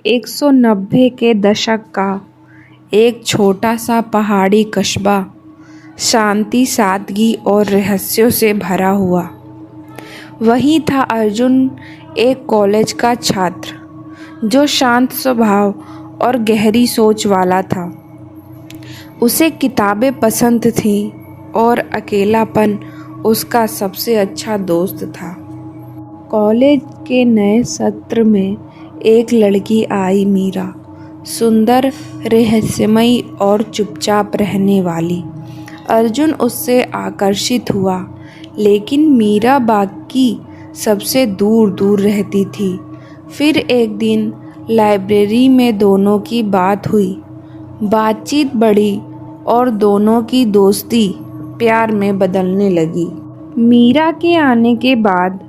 190 के दशक का एक छोटा सा पहाड़ी कस्बा शांति, सादगी और रहस्यों से भरा हुआ। वहीं था अर्जुन, एक कॉलेज का छात्र जो शांत स्वभाव और गहरी सोच वाला था। उसे किताबें पसंद थीं और अकेलापन उसका सबसे अच्छा दोस्त था। कॉलेज के नए सत्र में एक लड़की आई, मीरा। सुंदर, रहस्यमयी और चुपचाप रहने वाली। अर्जुन उससे आकर्षित हुआ, लेकिन मीरा बाकी सबसे दूर दूर रहती थी। फिर एक दिन लाइब्रेरी में दोनों की बात हुई। बातचीत बढ़ी और दोनों की दोस्ती प्यार में बदलने लगी। मीरा के आने के बाद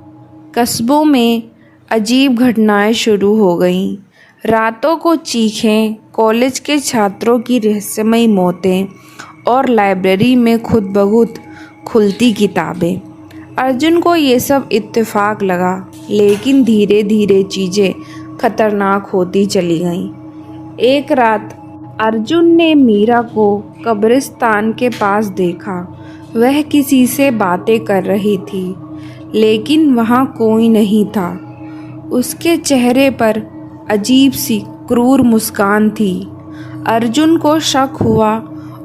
कस्बों में अजीब घटनाएं शुरू हो गईं। रातों को चीखें, कॉलेज के छात्रों की रहस्यमयी मौतें और लाइब्रेरी में खुद ब खुद खुलती किताबें। अर्जुन को ये सब इत्तेफाक लगा, लेकिन धीरे धीरे चीज़ें खतरनाक होती चली गईं। एक रात अर्जुन ने मीरा को कब्रिस्तान के पास देखा। वह किसी से बातें कर रही थी, लेकिन वहाँ कोई नहीं था। उसके चेहरे पर अजीब सी क्रूर मुस्कान थी। अर्जुन को शक हुआ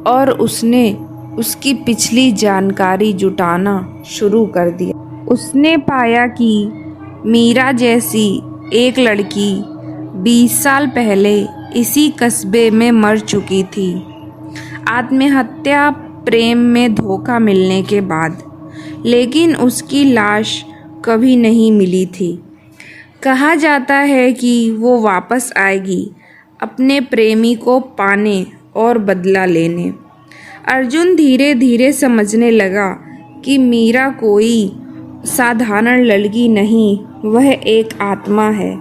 और उसने उसकी पिछली जानकारी जुटाना शुरू कर दिया। उसने पाया कि मीरा जैसी एक लड़की 20 साल पहले इसी कस्बे में मर चुकी थी, आत्महत्या, प्रेम में धोखा मिलने के बाद। लेकिन उसकी लाश कभी नहीं मिली थी। कहा जाता है कि वो वापस आएगी, अपने प्रेमी को पाने और बदला लेने। अर्जुन धीरे धीरे समझने लगा कि मीरा कोई साधारण लड़की नहीं, वह एक आत्मा है।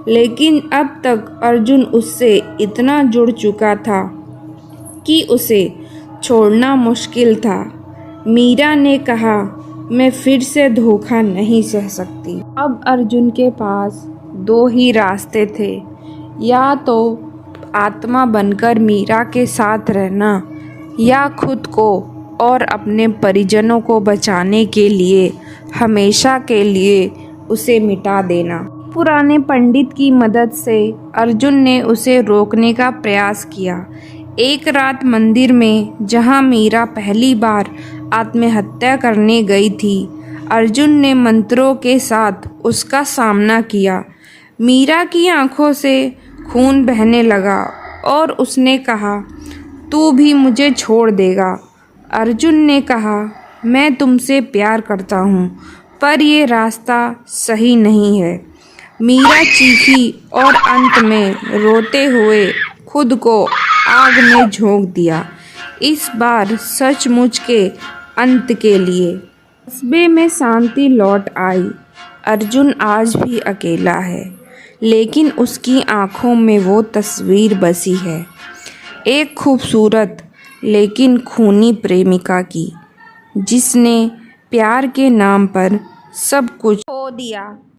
लेकिन अब तक अर्जुन उससे इतना जुड़ चुका था कि उसे छोड़ना मुश्किल था। मीरा ने कहा, मैं फिर से धोखा नहीं सह सकती। अब अर्जुन के पास दो ही रास्ते थे, या तो आत्मा बनकर मीरा के साथ रहना, या खुद को और अपने परिजनों को बचाने के लिए हमेशा के लिए उसे मिटा देना। पुराने पंडित की मदद से अर्जुन ने उसे रोकने का प्रयास किया। एक रात मंदिर में, जहां मीरा पहली बार आत्महत्या करने गई थी, अर्जुन ने मंत्रों के साथ उसका सामना किया। मीरा की आंखों से खून बहने लगा और उसने कहा, तू भी मुझे छोड़ देगा। अर्जुन ने कहा, मैं तुमसे प्यार करता हूँ, पर ये रास्ता सही नहीं है। मीरा चीखी और अंत में रोते हुए खुद को आग में झोंक दिया, इस बार सचमुच के अंत के लिए। कस्बे में शांति लौट आई। अर्जुन आज भी अकेला है, लेकिन उसकी आंखों में वो तस्वीर बसी है, एक खूबसूरत लेकिन खूनी प्रेमिका की, जिसने प्यार के नाम पर सब कुछ खो दिया।